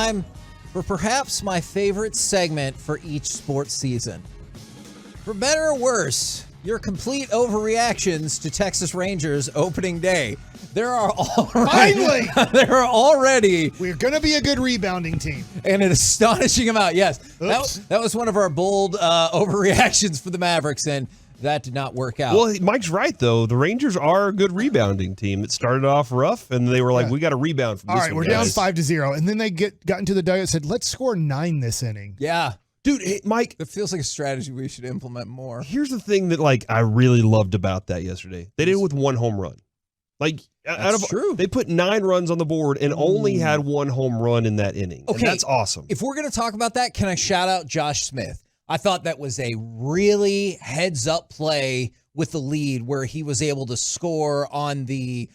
time for perhaps my favorite segment for each sports season. For better or worse, your complete overreactions to Texas Rangers opening day. There are already, We're going to be a good rebounding team. And an astonishing amount. Yes, that was one of our bold overreactions for the Mavericks, and that did not work out. Well, Mike's right, though. The Rangers are a good rebounding team. It started off rough, and they were like, we got to rebound from this. All right, we're down 5-0. And then they got into the dugout and said, let's score 9 this inning. Yeah. Dude, hey, Mike. It feels like a strategy we should implement more. Here's the thing that, I really loved about that yesterday. They did it with 1 home run. True. They put 9 runs on the board and only had 1 home run in that inning. Okay, and that's awesome. If we're going to talk about that, can I shout out Josh Smith? I thought that was a really heads-up play with the lead where he was able to score on the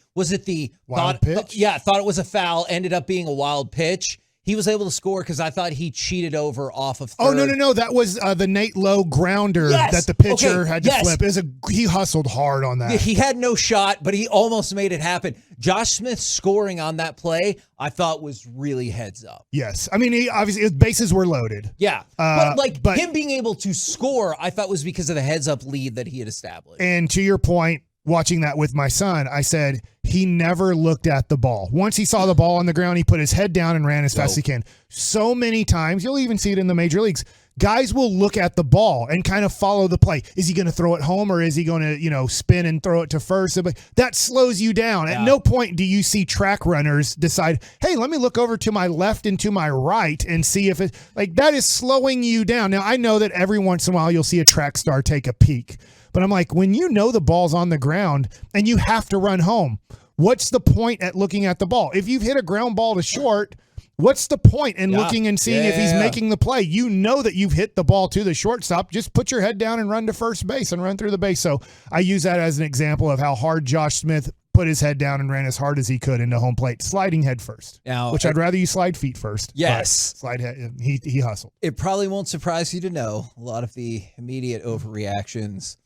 wild pitch? Yeah, thought it was a foul, ended up being a wild pitch. He was able to score because I thought he cheated over off of third. Oh, no. That was the Nate Lowe grounder that the pitcher had to flip. He hustled hard on that. He had no shot, but he almost made it happen. Josh Smith scoring on that play, I thought was really heads up. Yes. I mean, his bases were loaded. Yeah. But him being able to score, I thought was because of the heads up lead that he had established. And to your point, watching that with my son, I said he never looked at the ball. Once he saw the ball on the ground, he put his head down and ran as fast as he can. So many times, you'll even see it in the major leagues, guys will look at the ball and kind of follow the play. Is he going to throw it home or is he going to, spin and throw it to first? That slows you down. Yeah. At no point do you see track runners decide, hey, let me look over to my left and to my right and see if it, that is slowing you down. Now, I know that every once in a while you'll see a track star take a peek. But I'm like, when you know the ball's on the ground and you have to run home, what's the point at looking at the ball? If you've hit a ground ball to short, what's the point in looking and seeing if he's making the play? You know that you've hit the ball to the shortstop. Just put your head down and run to first base and run through the base. So I use that as an example of how hard Josh Smith put his head down and ran as hard as he could into home plate, sliding head first. Now, which I'd rather you slide feet first. Yes. Slide head. He hustled. It probably won't surprise you to know a lot of the immediate overreactions.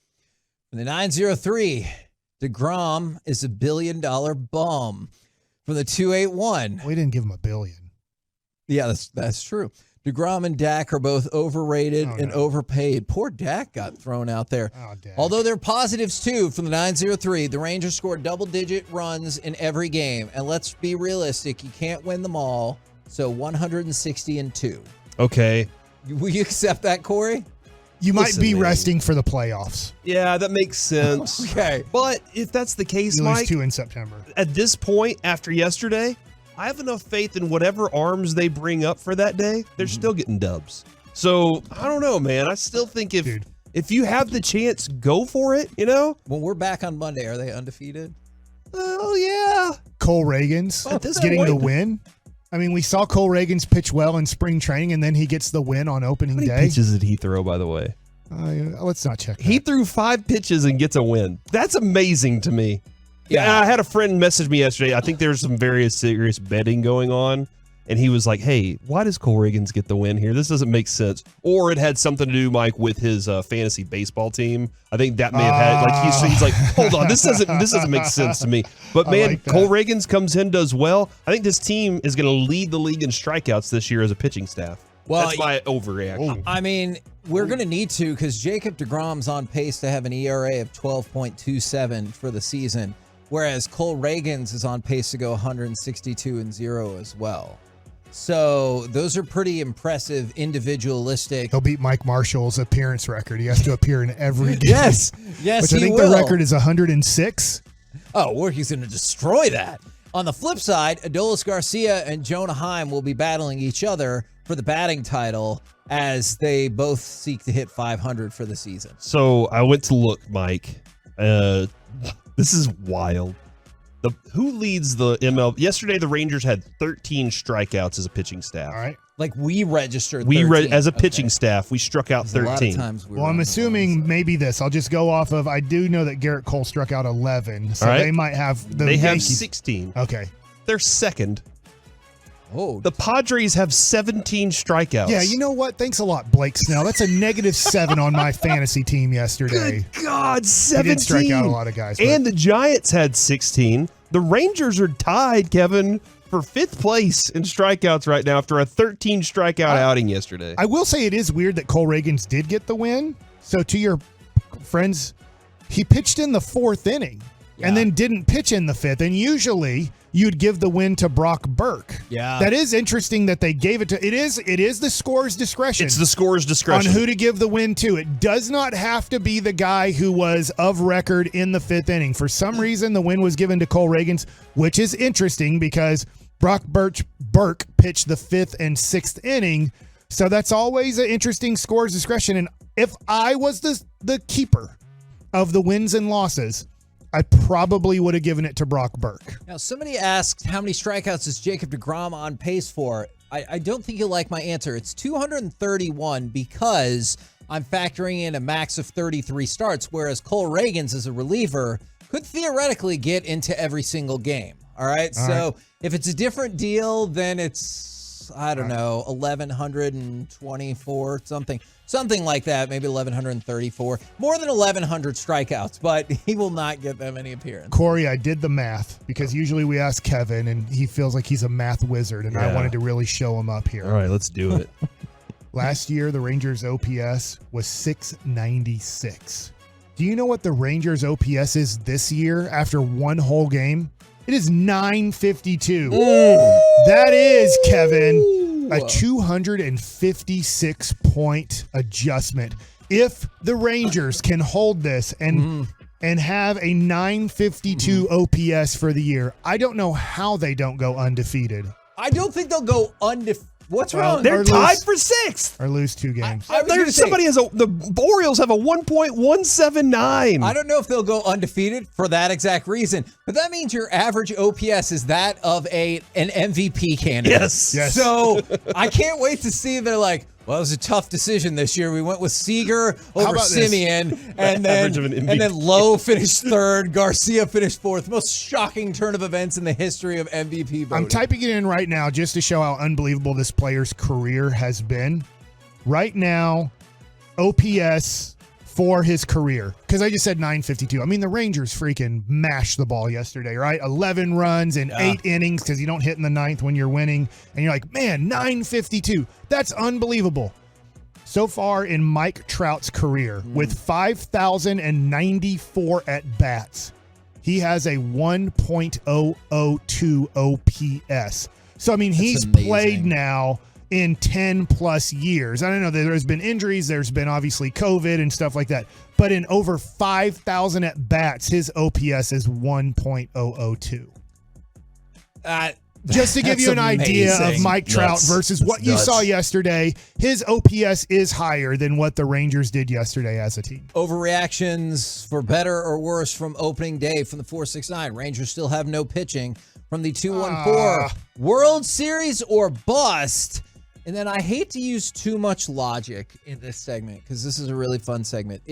From the 903, deGrom is $1 billion bum. From the 281. We didn't give him $1 billion. Yeah, that's true. deGrom and Dak are both overrated and overpaid. Poor Dak got thrown out there. Although there are positives, too, from the 903. The Rangers scored double-digit runs in every game. And let's be realistic. You can't win them all. So 160-2. Okay. Will you accept that, Corey? You might be resting for the playoffs. Yeah, that makes sense. Okay. But if that's the case, Mike, lose 2 in September. At this point, after yesterday, I have enough faith in whatever arms they bring up for that day. They're still getting dubs. So, I don't know, man. I still think if you have the chance, go for it, When we're back on Monday, are they undefeated? Oh, yeah. Cole Reagans getting the win. I mean, we saw Cole Reagans pitch well in spring training, and then he gets the win on opening day. How many pitches did he throw, by the way? Let's not check that. He threw 5 pitches and gets a win. That's amazing to me. Yeah, I had a friend message me yesterday. I think there's some very serious betting going on. And he was like, hey, why does Cole Reagans get the win here? This doesn't make sense. Or it had something to do, Mike, with his fantasy baseball team. I think that may have had, he's like, hold on, this doesn't make sense to me. But man, Cole Reagans comes in, does well. I think this team is going to lead the league in strikeouts this year as a pitching staff. Well, that's my overreaction. I mean, we're going to need to because Jacob deGrom's on pace to have an ERA of 12.27 for the season, whereas Cole Reagans is on pace to go 162-0 as well. So those are pretty impressive individualistic. He'll beat Mike Marshall's appearance record. He has to appear in every game. Yes, which I think the record is 106. Oh, well, he's going to destroy that. On the flip side, Adolis Garcia and Jonah Heim will be battling each other for the batting title as they both seek to hit 500 for the season. So I went to look, Mike. This is wild. Who leads the ML? Yesterday, the Rangers had 13 strikeouts as a pitching staff. All right. Like we registered 13. As a pitching staff, we struck out 13. A lot of times well, I'm assuming maybe this. I'll just go off of, I do know that Garrett Cole struck out 11. So they might have They have 16. Okay. They're second. Oh, the Padres have 17 strikeouts. Yeah, you know what? Thanks a lot, Blake Snell. That's a -7 on my fantasy team yesterday. Good God, 17. He did strike out a lot of guys. And the Giants had 16. The Rangers are tied, Kevin, for 5th place in strikeouts right now after a 13 strikeout outing yesterday. I will say it is weird that Cole Reagans did get the win. So to your friends, he pitched in the 4th inning and then didn't pitch in the 5th. And usually you'd give the win to Brock Burke. Yeah. That is interesting that they gave it to. It is the scorer's discretion. It's the scorer's discretion on who to give the win to. It does not have to be the guy who was of record in the 5th inning. For some reason, the win was given to Cole Reagans, which is interesting because Brock Burke pitched the 5th and 6th inning. So that's always an interesting scorer's discretion. And if I was the keeper of the wins and losses, I probably would have given it to Brock Burke. Now, somebody asked how many strikeouts is Jacob deGrom on pace for? I don't think you'll like my answer. It's 231 because I'm factoring in a max of 33 starts, whereas Cole Reagans as a reliever could theoretically get into every single game. All right. So if it's a different deal, then it's, I don't know, 1,124, something like that, maybe 1,134, more than 1,100 strikeouts, but he will not get that many appearances. Corey, I did the math because usually we ask Kevin and he feels like he's a math wizard, and I wanted to really show him up here. All right, let's do it. Last year, the Rangers' OPS was 696. Do you know what the Rangers' OPS is this year after one whole game? It is 952. That is, Kevin, a 256-point adjustment. If the Rangers can hold this and have a 952 OPS for the year, I don't know how they don't go undefeated. I don't think they'll go undefeated. What's wrong? They're tied for 6th. Or lose 2 games. The Orioles have a 1.179. I don't know if they'll go undefeated for that exact reason, but that means your average OPS is that of an MVP candidate. Yes. So I can't wait to see. They're like, well, it was a tough decision this year. We went with Seager over Simeon, and then Lowe finished 3rd. Garcia finished 4th. Most shocking turn of events in the history of MVP voting. I'm typing it in right now just to show how unbelievable this player's career has been. Right now, OPS for his career, because I just said 952. I mean, the Rangers freaking mashed the ball yesterday, right? 11 runs in 8 innings because you don't hit in the 9th when you're winning. And you're like, man, 952. That's unbelievable. So far in Mike Trout's career, with 5,094 at-bats, he has a 1.002 OPS. So, I mean, he's played now in 10 plus years. I don't know, there's been injuries, there's been obviously COVID and stuff like that, but in over 5,000 at bats, his OPS is 1.002. Just to give you an idea of Mike Trout versus what you saw yesterday, his OPS is higher than what the Rangers did yesterday as a team. Overreactions for better or worse from opening day from the 469. Rangers still have no pitching from the 214. World Series or bust. And then I hate to use too much logic in this segment because this is a really fun segment.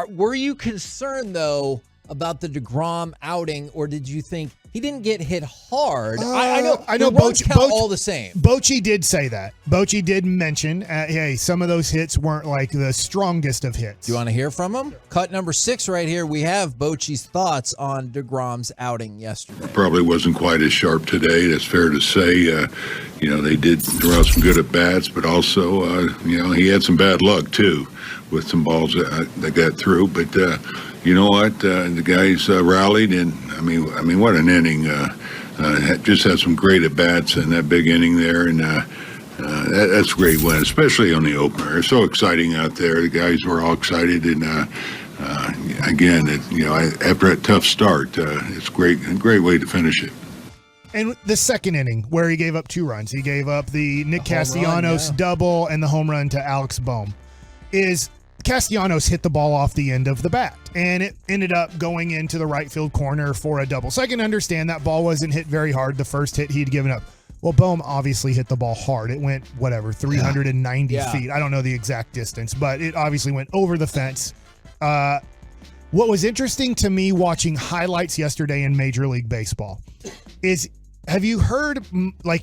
Were you concerned, though, about the deGrom outing, or did you think he didn't get hit hard? I know Bochy all the same. Bochy did say that. Bochy did mention, hey, some of those hits weren't like the strongest of hits. Do you want to hear from him? Cut number 6 right here. We have Bochy's thoughts on deGrom's outing yesterday. Probably wasn't quite as sharp today. That's fair to say. They did throw out some good at bats, but also, he had some bad luck too with some balls that got through. But you know what? The guys rallied, and I mean, what an inning! Just had some great at bats in that big inning there, and that's a great win, especially on the opener. It's so exciting out there. The guys were all excited, and again, after a tough start, it's a great way to finish it. And the second inning, where he gave up 2 runs, he gave up the Nick Castellanos double and the home run to Alex Bohm. Castellanos hit the ball off the end of the bat, and it ended up going into the right field corner for a double. So I can understand that ball wasn't hit very hard. The first hit he'd given up. Well, Bohm obviously hit the ball hard. It went, 390 feet. I don't know the exact distance, but it obviously went over the fence. What was interesting to me watching highlights yesterday in Major League Baseball is, have you heard,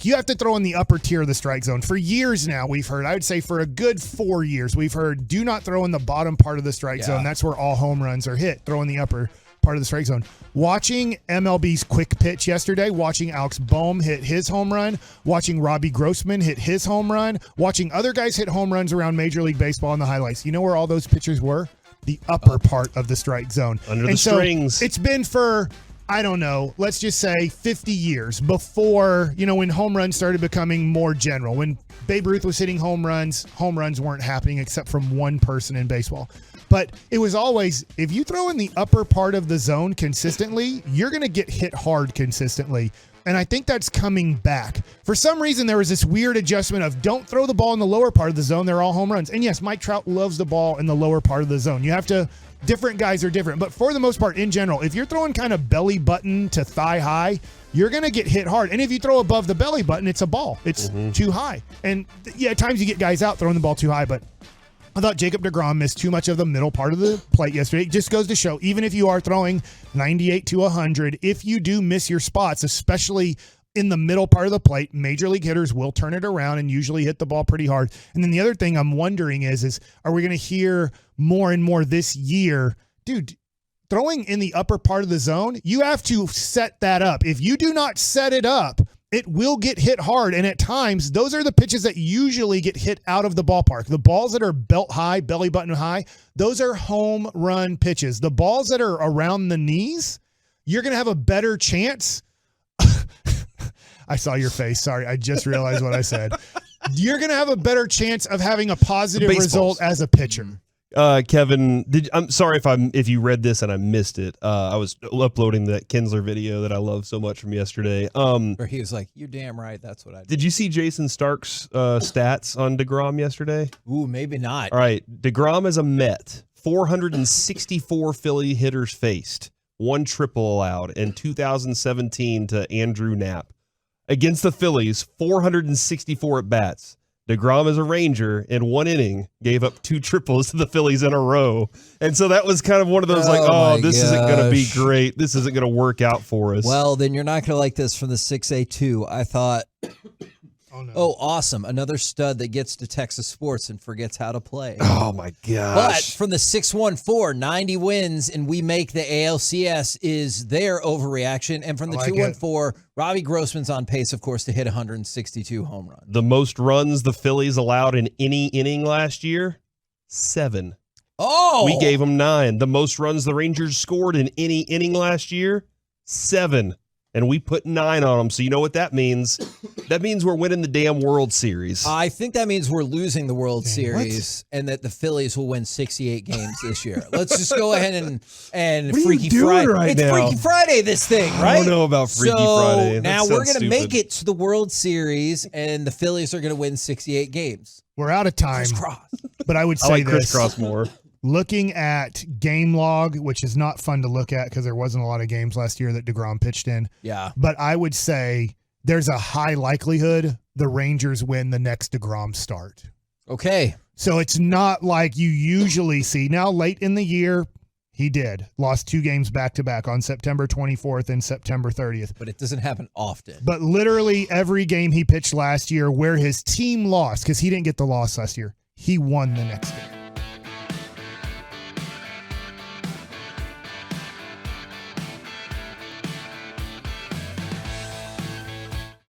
you have to throw in the upper tier of the strike zone? For years now, we've heard, I would say for a good 4 years, we've heard, do not throw in the bottom part of the strike zone. That's where all home runs are hit. Throw in the upper. part of the strike zone. Watching MLB's quick pitch yesterday, watching Alex Bohm hit his home run, watching Robbie Grossman hit his home run, watching other guys hit home runs around Major League Baseball in the highlights. You know where all those pitchers were? The upper part of the strike zone. Under the strings. It's been for, I don't know, let's just say 50 years before, when home runs started becoming more general. When Babe Ruth was hitting home runs weren't happening except from one person in baseball. But it was always, if you throw in the upper part of the zone consistently, you're going to get hit hard consistently. And I think that's coming back. For some reason, there was this weird adjustment of don't throw the ball in the lower part of the zone. They're all home runs. And yes, Mike Trout loves the ball in the lower part of the zone. You have to, different guys are different. But for the most part, in general, if you're throwing kind of belly button to thigh high, you're going to get hit hard. And if you throw above the belly button, it's a ball. It's too high. And yeah, at times you get guys out throwing the ball too high, but I thought Jacob deGrom missed too much of the middle part of the plate yesterday. It just goes to show, even if you are throwing 98 to 100, if you do miss your spots, especially in the middle part of the plate, major league hitters will turn it around and usually hit the ball pretty hard. And then the other thing I'm wondering is are we going to hear more and more this year, dude, throwing in the upper part of the zone, you have to set that up. If you do not set it up, it will get hit hard. And at times, those are the pitches that usually get hit out of the ballpark. The balls that are belt high, belly button high, those are home run pitches. The balls that are around the knees, you're going to have a better chance. I saw your face. Sorry. I just realized what I said. You're going to have a better chance of having a positive result as a pitcher. Kevin, I'm sorry if you read this and I missed it. I was uploading that Kinsler video that I love so much from yesterday. Where he was like, "You're damn right. That's what I did." Did you see Jason Stark's stats on deGrom yesterday? Ooh, maybe not. All right, deGrom is a Met. 464 Philly hitters faced, 1 triple allowed in 2017 to Andrew Knapp. Against the Phillies, 464 at bats. deGrom as a Ranger in 1 inning gave up 2 triples to the Phillies in a row. And so that was kind of one of those this isn't going to be great. This isn't going to work out for us. Well, then you're not going to like this from the 6A2. I thought, oh, awesome. Another stud that gets to Texas sports and forgets how to play. Oh, my gosh. But from the 614, 90 wins, and we make the ALCS is their overreaction. And from the 214, Robbie Grossman's on pace, of course, to hit 162 home runs. The most runs the Phillies allowed in any inning last year, 7. Oh! We gave them 9. The most runs the Rangers scored in any inning last year, 7. And we put 9 on them. So you know what that means? That means we're winning the damn World Series. I think that means we're losing the World Series and that the Phillies will win 68 games this year. Let's just go ahead and Freaky Friday. Right it's Freaky Friday, this thing, right? I don't know about Freaky Friday. Now we're going to make it to the World Series, and the Phillies are going to win 68 games. We're out of time. But I would say I like crisscross more. Looking at game log, which is not fun to look at because there wasn't a lot of games last year that deGrom pitched in. Yeah. But I would say there's a high likelihood the Rangers win the next deGrom start. Okay. So it's not like you usually see. Now, late in the year, he did. Lost 2 games back-to-back on September 24th and September 30th. But it doesn't happen often. But literally every game he pitched last year where his team lost, because he didn't get the loss last year, he won the next